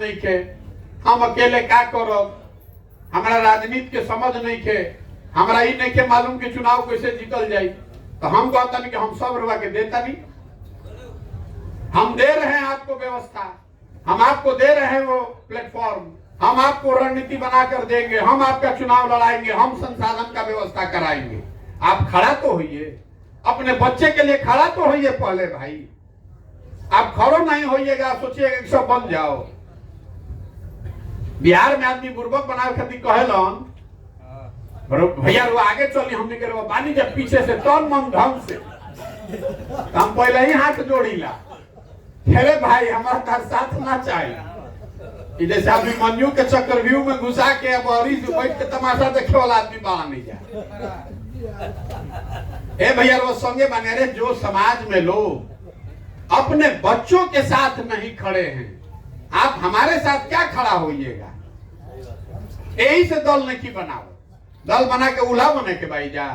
नहीं खे, हम अकेले का करब, हमारा राजनीति के समझ नहीं खे, हमारा ही नहीं के मालूम कि चुनाव कैसे जीतल जाए। तो हम कहता नहीं कि हम सब रुआ के देता नहीं, हम दे रहे हैं आपको व्यवस्था, हम आपको दे रहे हैं वो प्लेटफॉर्म, हम आपको रणनीति बनाकर देंगे, हम आपका चुनाव लड़ाएंगे, हम संसाधन का व्यवस्था कराएंगे। आप खड़ा तो होइए, अपने बच्चे के लिए खड़ा तो होइए पहले भाई। आप खड़ो नहीं होइएगा, सोचिएगा कि सब बन जाओ। बिहार में आदमी बुर्बक बनावे खातिर कहेलन भैया वो आगे चली, हमने के पानी जब पीछे से तन मन ढंग से, हम पहले ही हाथ जोड़ीला, अरे भाई हमारा तार साथ ना चाहिए। जैसे अभिमन्यु के चक्रव्यूह में घुसा के अब और बैठ के तमाशा देखे वाला आदमी बाहर नहीं जाए। भैया वो संगे बने रहे, जो समाज में लोग अपने बच्चों के साथ नहीं खड़े हैं, आप हमारे साथ क्या खड़ा होइएगा। यही से दल नहीं बनाओ, दल बना के उल्हा बने के भाई जा।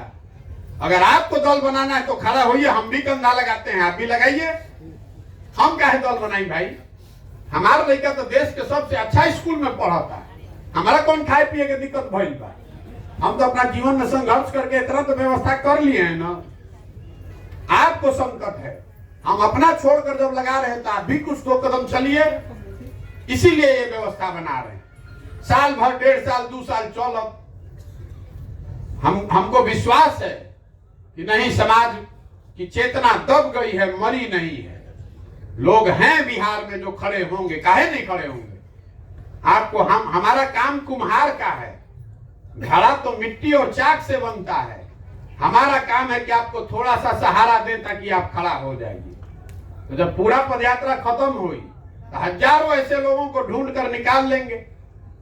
अगर आपको दल बनाना है तो खड़ा होइए, हम भी कंधा लगाते हैं, आप भी लगाइए। हम काहे दल बनाई भाई, हमारा लड़का तो देश के सबसे अच्छा स्कूल में पढ़ाता है, हमारा कौन खाए पिए के दिक्कत भइल बा। हम तो अपना जीवन में संघर्ष करके इतना तो व्यवस्था कर लिए हैं ना। आपको संकट है, हम अपना छोड़कर जब लगा रहे हैं तो आप भी कुछ दो कदम चलिए, इसीलिए ये व्यवस्था बना रहे हैं। साल भर, 1.5 साल, 2 साल चलो, हमको विश्वास है कि नहीं, समाज की चेतना दब गई है, मरी नहीं है। लोग हैं बिहार में जो खड़े होंगे, काहे नहीं खड़े होंगे। आपको हमारा काम कुम्हार का है, घड़ा तो मिट्टी और चाक से बनता है। हमारा काम है कि आपको थोड़ा सा सहारा दे ताकि आप खड़ा हो जाइए। तो जब पूरा पदयात्रा खत्म हुई तो हजारों ऐसे लोगों को ढूंढ कर निकाल लेंगे।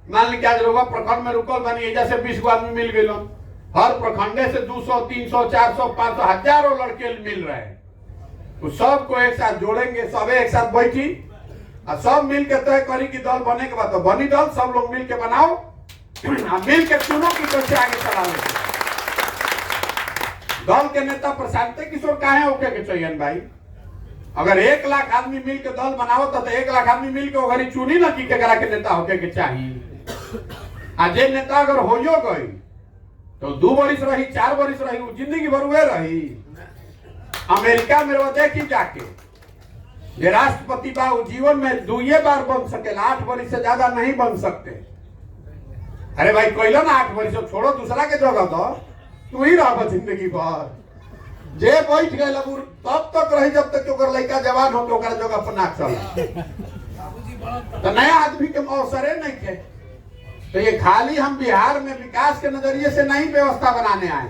मान लीजिए आज लोग प्रखंड में रुकल बनी, एजा से 20 आदमी मिल गए, हर प्रखंडे से 200, 300, 400, 500 हजारों लड़के मिल रहे हैं। तो सबको एक साथ जोड़ेंगे, सब एक साथ बैठी और सब मिल के तय करी कि दल बने के बाद तो बनी दल, सब लोग मिल के बनाओ, मिल के चुनो कि कैसे आगे चला ले। दल के नेता प्रशांत किशोर काहे होके के चाहिए भाई। अगर 1 लाख आदमी मिल के दल बनाओ तो 1 लाख आदमी मिल के ओघरी चुनी ना कि केकरा के नेता होके के चाहिए। आ जे नेता अगर होइयो गई तो 2 बरिस रही, 4 बरिस रही, वो जिंदगी भर हुए रही। अमेरिका में वो देखी जाके जे राष्ट्रपति बा वो जीवन में 2 बार बन सकेला, 8 बरिस से ज्यादा नहीं बन सकते। अरे भाई कहलो ना 8 बरिस छोड़ो, दूसरा के जगह दो, तू ही रह जिंदगी भर। जे बैठ गए तब तक रही जब तक ओकर लड़का जवान हो ओकर जगह पर ना चले। तो नया आदमी के अवसरे नहीं थे। तो ये खाली हम बिहार में विकास के नजरिए से नहीं व्यवस्था बनाने आए।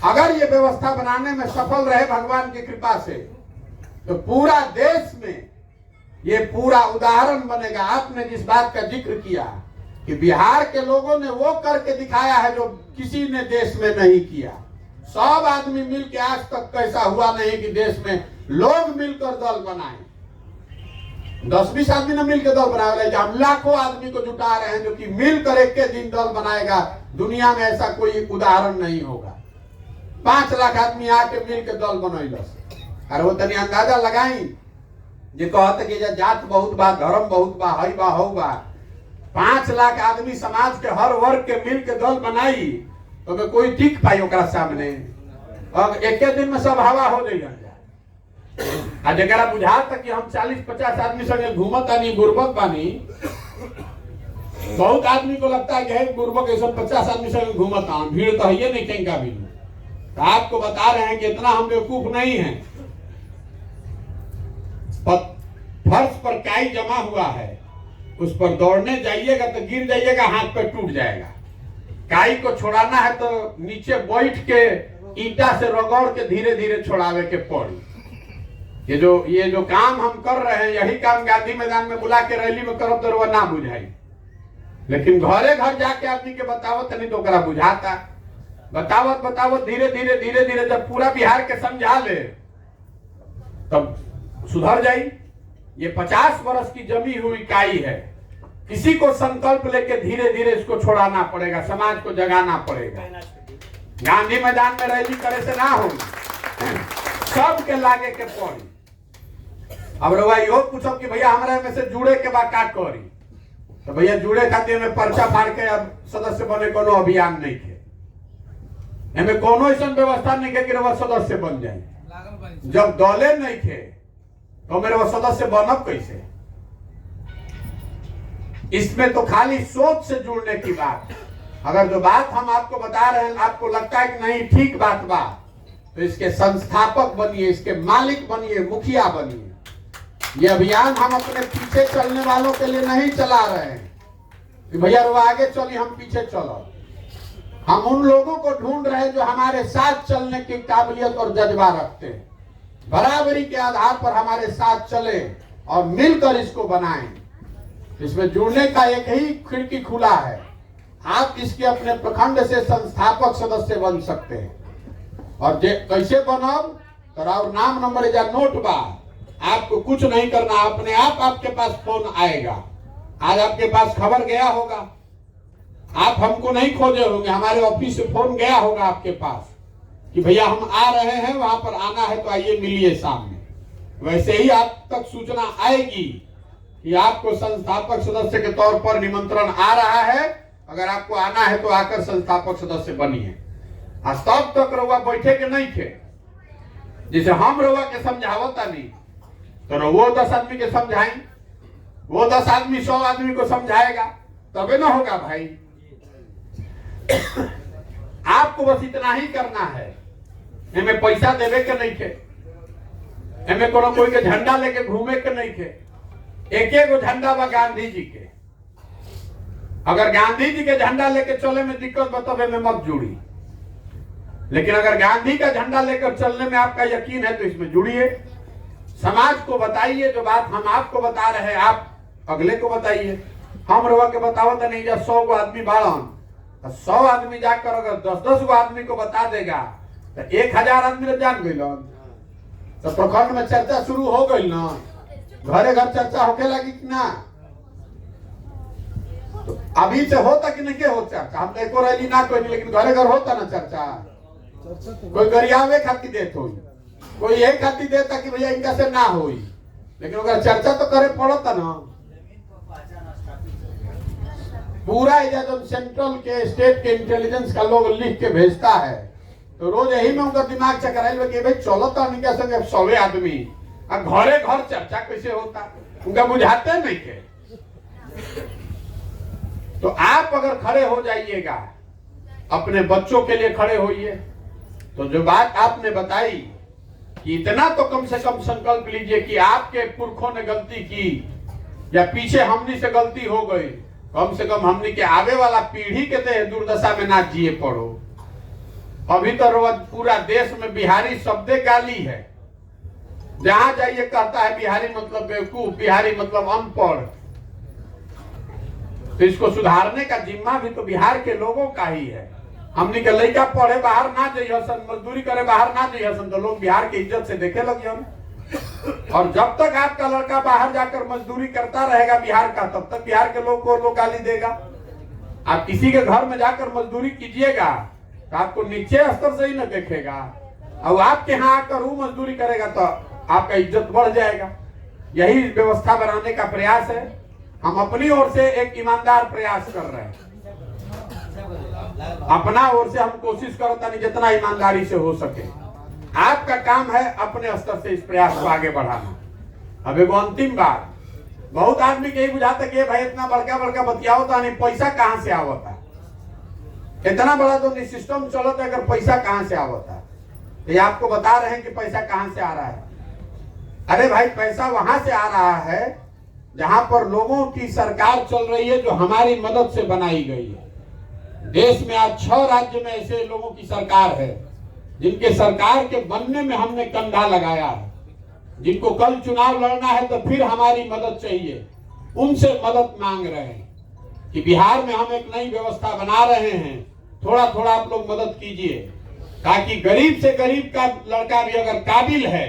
अगर ये व्यवस्था बनाने में सफल रहे भगवान की कृपा से तो पूरा देश में ये पूरा उदाहरण बनेगा। आपने जिस बात का जिक्र किया कि बिहार के लोगों ने वो करके दिखाया है जो किसी ने देश में नहीं किया। सब आदमी मिलकर, आज तक कैसा हुआ नहीं कि देश में लोग मिलकर दल बनाए। 10-20 आदमी ने मिलकर दल बनाया, हम लाखों आदमी को जुटा रहे हैं जो कि मिलकर एक के दिन दल बनाएगा। दुनिया में ऐसा कोई उदाहरण नहीं होगा। 5 लाख आदमी आके मिलकर दल बनैलस। अरे वो तनी अंदाजा लगाई जे कहते कि जात बहुत बा, धर्म बहुत बा, हई बा, हौ बा। 5 लाख आदमी समाज के हर वर्ग के मिलकर दल बनाई तो कोई टिक पाई ओकरा सामने। अब एक दिन में सब हवा हो जाइए। आ जरा बुझा तक कि हम 40-50 आदमी संगे घूमत आनी, गुर्बत बानी। बहुत आदमी को लगता है कि गुर्बत ऐसा 50 आदमी संगे घूमत आ, भीड़ तो है नहीं कहीं का भी। तो आपको बता रहे हैं कि इतना हम बेवकूफ नहीं है। फर्श पर काई जमा हुआ है, उस पर दौड़ने जाइएगा तो गिर जाइएगा, हाथ पे टूट जाएगा। काई को छोड़ाना है तो नीचे बैठ के ईटा से रगड़ के धीरे धीरे छोड़ावे के पड़ी। ये जो काम हम कर रहे हैं, यही काम गांधी मैदान में बुला के रैली में करब तो वो ना बुझाई, लेकिन घरे घर जाके आदमी के बतावत नहीं तो ओकरा बुझाता। बतावत धीरे धीरे जब पूरा बिहार के समझा ले तब सुधर जाई। ये 50 वर्ष की जमी हुई काई है। किसी को संकल्प लेके धीरे धीरे इसको छोड़ाना पड़ेगा, समाज को जगाना पड़ेगा। गांधी मैदान में रैली करे से ना होगी, सबके लागे के पड़ी। अब रउआ यो पूछो कि भैया हमारे में से जुड़े के बाद का करी। तो भैया जुड़े खातिर में पर्चा फाड़ के अब सदस्य बने कोनो अभियान नहीं थे, हमें कोनो ऐसा व्यवस्था नहीं है कि वो सदस्य बन जाए। जब दौले नहीं थे तो मेरे वो सदस्य बनब कैसे? इसमें तो खाली सोच से जुड़ने की बात। अगर जो बात हम आपको बता रहे हैं आपको लगता है कि नहीं ठीक बात बा, तो इसके संस्थापक बनिए, इसके मालिक बनिए, मुखिया बनिए। ये अभियान हम अपने पीछे चलने वालों के लिए नहीं चला रहे हैं कि भैया वो आगे चलिए हम पीछे चलो। हम उन लोगों को ढूंढ रहे हैं जो हमारे साथ चलने की काबिलियत और जज्बा रखते हैं, बराबरी के आधार पर हमारे साथ चले और मिलकर इसको बनाएं। इसमें जुड़ने का एक ही खिड़की खुला है, आप इसके अपने प्रखंड से संस्थापक सदस्य बन सकते हैं। और कैसे बनब? तो नाम नंबर या नोट बा, आपको कुछ नहीं करना, अपने आप आपके पास फोन आएगा। आज आपके पास खबर गया होगा, आप हमको नहीं खोजे होंगे, हमारे ऑफिस से फोन गया होगा आपके पास कि भैया हम आ रहे हैं, वहां पर आना है तो आइए मिलिए सामने। वैसे ही आप तक सूचना आएगी कि आपको संस्थापक सदस्य के तौर पर निमंत्रण आ रहा है। अगर आपको आना है तो आकर संस्थापक सदस्य बनिए। तब तक रउआ बैठे के नहीं थे, जैसे हम रउआ के समझावता नहीं तो वो 10 आदमी के समझाएं, वो 10 आदमी 100 आदमी को समझाएगा, तबे ना होगा भाई। आपको बस इतना ही करना है, हमें पैसा देवे के नहीं थे, हमें कोनो कोई के झंडा लेके घूमे के नहीं थे। एक गो झंडा बा गांधी जी के, अगर गांधी जी के झंडा लेके चले में दिक्कत बतावे में मत जुड़ी, लेकिन अगर गांधी का झंडा लेकर चलने में आपका यकीन है तो इसमें जुड़िए। समाज को बताइए जो बात हम आपको बता रहे हैं, आप अगले को बताइए। हम रवा के बतावत नहीं, जब 100 गो आदमी बाड़न, 100 आदमी जाकर अगर 10-10 गो आदमी को बता देगा तो 1000 आदमी जान गई, तो प्रखंड में चर्चा शुरू हो गई ना, घरे घर चर्चा होके लगी कि ना। तो अभी से होता कि नहीं हो चर्चा? हम एको रैली ना कोई, लेकिन घरे घर होता ना चर्चा। कोई गरियावे खाती देत हो, कोई यही खाती देता कि भैया इनका से ना हो, लेकिन अगर चर्चा तो करे पड़ता ना। पूरा जब सेंट्रल के स्टेट के इंटेलिजेंस का लोग लिख के भेजता है तो रोज यही में उनका दिमाग चकराइल कि भाई चलो तो उनके संगे 100 आदमी, अब घरे घर चर्चा कैसे होता, उनका बुझाते नहीं थे। तो आप अगर खड़े हो जाइएगा, अपने बच्चों के लिए खड़े होइए, तो जो बात आपने बताई कि इतना तो कम से कम संकल्प लीजिए कि आपके पुरखों ने गलती की या पीछे हमनी से गलती हो गई, कम से कम हमनी के आगे वाला पीढ़ी के ते दुर्दशा में ना जिए पड़ो। अभी तो पूरा देश में बिहारी शब्दे गाली है, जहां जाइए कहता है बिहारी मतलब बेवकूफ, बिहारी मतलब अनपढ़। तो इसको सुधारने का जिम्मा भी तो बिहार के लोगों का ही है। हमने के लड़का पढ़े बाहर ना जाइए सन, मजदूरी करे बाहर ना जाइए सन, तो लोग बिहार की इज्जत से देखे लगे। और जब तक आपका लड़का बाहर जाकर मजदूरी करता रहेगा बिहार का, तब तक बिहार के लोग को लोग गाली देगा। आप किसी के घर में जाकर मजदूरी कीजिएगा तो आपको नीचे स्तर से ही न देखेगा, और आपके यहाँ आकर वो मजदूरी करेगा तो आपका इज्जत बढ़ जाएगा। यही व्यवस्था बनाने का प्रयास है। हम अपनी ओर से एक ईमानदार प्रयास कर रहे हैं, अपना ओर से हम कोशिश करता नहीं जितना ईमानदारी से हो सके। आपका काम है अपने स्तर से इस प्रयास को आगे बढ़ाना। अब एक अंतिम बात, बहुत आदमी के बुझाता कि भाई इतना बड़का बड़का बतियाओ तो नहीं, पैसा कहाँ से आवता, इतना बड़ा तो सिस्टम चलता है, अगर पैसा कहाँ से आवता। ये आपको बता रहे हैं कि पैसा कहाँ से आ रहा है। अरे भाई पैसा वहां से आ रहा है जहां पर लोगों की सरकार चल रही है, जो हमारी मदद से बनाई गई है। देश में आज 6 राज्य में ऐसे लोगों की सरकार है जिनके सरकार के बनने में हमने कंधा लगाया है, जिनको कल चुनाव लड़ना है तो फिर हमारी मदद चाहिए, उनसे मदद मांग रहे हैं कि बिहार में हम एक नई व्यवस्था बना रहे हैं, थोड़ा थोड़ा आप लोग मदद कीजिए, ताकि गरीब से गरीब का लड़का भी अगर काबिल है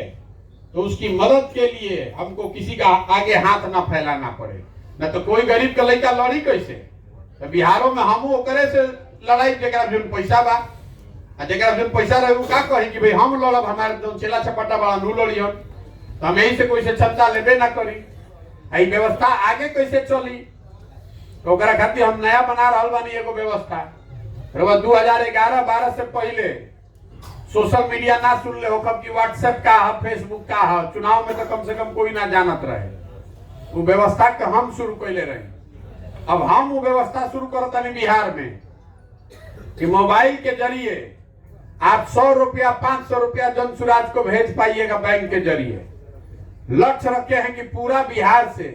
तो उसकी मदद के लिए हमको किसी का आगे हाथ ना फैलाना पड़े। न तो कोई गरीब का लड़का लड़ी कैसे, तो बिहारों में हम ओकरे से लड़ाई जगह जो पैसा बा, जगह जो पैसा रहे का कही कि भाई हम लड़ब, हमारे जो चेला चपाटा बड़ा नू लड़ियन, तो हम यही से कोई से क्षमता लेबे ना करी। व्यवस्था आगे कैसे चली, तो ओकरा खातिर हम नया बना रहल बानी एगो व्यवस्था। 2011-12 से पहले सोशल मीडिया ना सुन ले होखब कि व्हाट्सएप का है, फेसबुक का है, चुनाव में तो कम से कम कोई ना जानत रहे। वो व्यवस्था के हम शुरू कैले रहे। अब हम वो व्यवस्था शुरू करता बिहार में कि मोबाइल के जरिए आप 100 रुपया 500 रुपया जनसुराज को भेज पाइएगा बैंक के जरिए। लक्ष्य रखे हैं कि पूरा बिहार से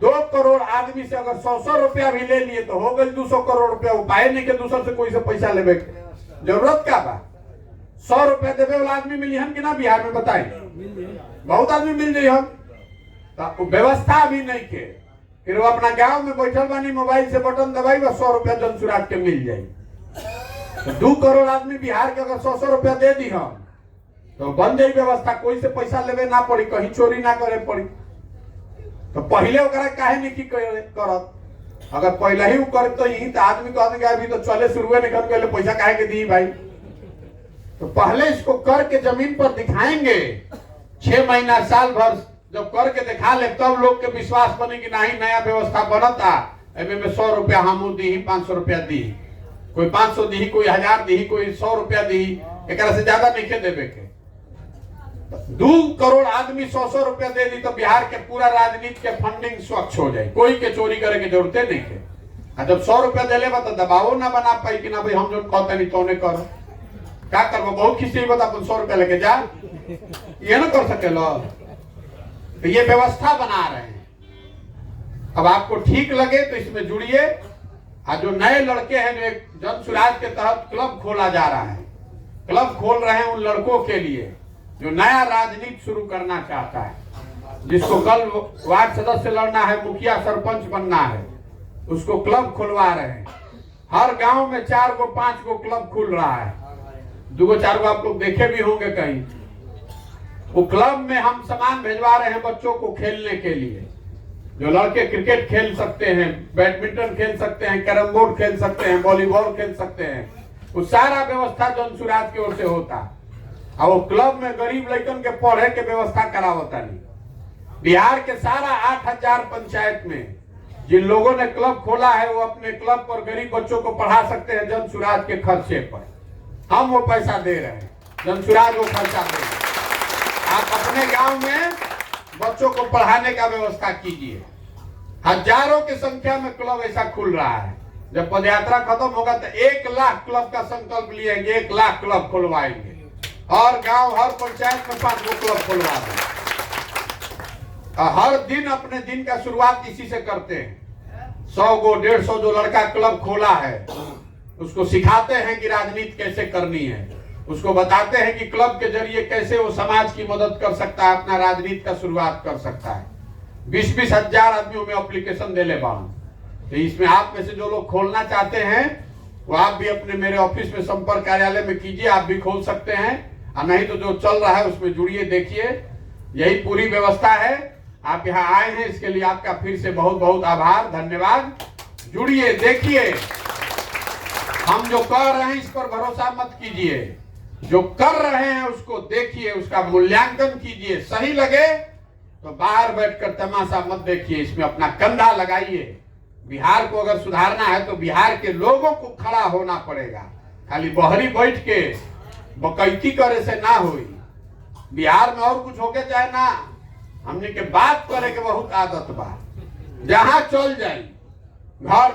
2 करोड़ आदमी से अगर 100 रुपया भी ले लिए तो हो गए 200 करोड़ रुपया। उपाय नहीं के दूसर से कोई से पैसा लेवे जरूरत का बा। 100 रुपया देवे वाला आदमी मिली हम कि ना बिहार में बताए? बहुत आदमी मिल जाये हम। तो व्यवस्था भी नहीं के फिर वो अपना गांव में बैठल बानी मोबाइल से बटन दबाई बस 100 रुपया जनसुराज के मिल जाये। तो 2 करोड़ आदमी बिहार के अगर 100 रुपया दे दी हम तो बन जाई व्यवस्था। कोई से पैसा लेवे ना पड़ी, कहीं चोरी ना करे पड़ी। तो पहले ओकरा काहे नहीं की करत? अगर पहले ही कर तो यही तो आदमी को आदमी अभी तो चले शुरुए नहीं कर पहले पैसा काहे के दी भाई। तो पहले इसको करके जमीन पर दिखाएंगे। 6 महीना साल भर जब करके दिखा ले तब लोग के विश्वास बने कि नहीं नया व्यवस्था बनता। में 100 रुपया हम दी, 500 रुपया दी, कोई 500 दी, कोई 1000 दी, कोई 100 रुपया दी, एक से ज्यादा नहीं के देवे के। 2 करोड़ आदमी 100 रुपया दे दी तो बिहार के पूरा राजनीति के फंडिंग स्वच्छ हो जाए। कोई के चोरी करे के जरूरत नहीं के। जब 100 रुपया दे ले तो दबावो ना बना पाई कि ना भाई हम जो कहते नहीं तो नहीं करो। क्या करबो? बहुत खिस्सी बता 100 रुपया लेके जा, ये ना कर सके लो। तो ये व्यवस्था बना रहे हैं। अब आपको ठीक लगे तो इसमें जुड़िए। जो नए लड़के हैं जो जनसुराज के तहत क्लब खोला जा रहा है, क्लब खोल रहे हैं उन लड़कों के लिए जो नया राजनीति शुरू करना चाहता है, जिसको कल वार्ड सदस्य लड़ना है, मुखिया सरपंच बनना है, उसको क्लब खुलवा रहे हैं। हर गांव में 4 गो 5 गो क्लब खुल रहा है। 2 गो 4 गो आप लोग देखे भी होंगे कहीं। वो क्लब में हम सामान भेजवा रहे हैं बच्चों को खेलने के लिए। जो लड़के क्रिकेट खेल सकते हैं, बैडमिंटन खेल सकते हैं, कैरम बोर्ड खेल सकते हैं, वॉलीबॉल खेल सकते हैं, वो सारा व्यवस्था जनसुराज की ओर से होता। और वो क्लब में गरीब लड़कन के पढ़े के व्यवस्था करावता नहीं। बिहार के सारा 8000 पंचायत में जिन लोगों ने क्लब खोला है वो अपने क्लब पर गरीब बच्चों को पढ़ा सकते हैं जनसुराज के खर्चे पर। हम वो पैसा दे रहे हैं, जनसुराज वो खर्चा दे रहे हैं। आप अपने गांव में बच्चों को पढ़ाने का व्यवस्था कीजिए। हजारों की संख्या में क्लब ऐसा खुल रहा है। जब पदयात्रा खत्म होगा तो 1 लाख क्लब का संकल्प लिएंगे, 1 लाख क्लब खुलवाएंगे और गांव हर पंचायत में 5 गो क्लब खुलवा देंगे। हर दिन अपने दिन का शुरुआत इसी से करते हैं। 100 गो 150 जो लड़का क्लब खोला है उसको सिखाते हैं कि राजनीति कैसे करनी है, उसको बताते हैं कि क्लब के जरिए कैसे वो समाज की मदद कर सकता है, अपना राजनीति का शुरुआत कर सकता है। 20-20 हजार आदमियों में एप्लीकेशन दे ले बान। तो इसमें आप में से जो लोग खोलना चाहते हैं वो आप भी अपने मेरे ऑफिस में संपर्क कार्यालय में कीजिए, आप भी खोल सकते हैं। और नहीं तो जो चल रहा है उसमें जुड़िए, देखिए। यही पूरी व्यवस्था है। आप यहाँ आए हैं इसके लिए आपका फिर से बहुत बहुत आभार, धन्यवाद। जुड़िए, देखिए। हम जो कर रहे हैं इस पर भरोसा मत कीजिए, जो कर रहे हैं उसको देखिए, उसका मूल्यांकन कीजिए। सही लगे तो बाहर बैठकर तमाशा मत देखिए, इसमें अपना कंधा लगाइए। बिहार को अगर सुधारना है तो बिहार के लोगों को खड़ा होना पड़ेगा। खाली बहरी बैठ के बकैती करे से ना होई। बिहार में और कुछ होके चाहे ना, हमने के बात करे के बहुत आदत बा। जहां चल जाए घर में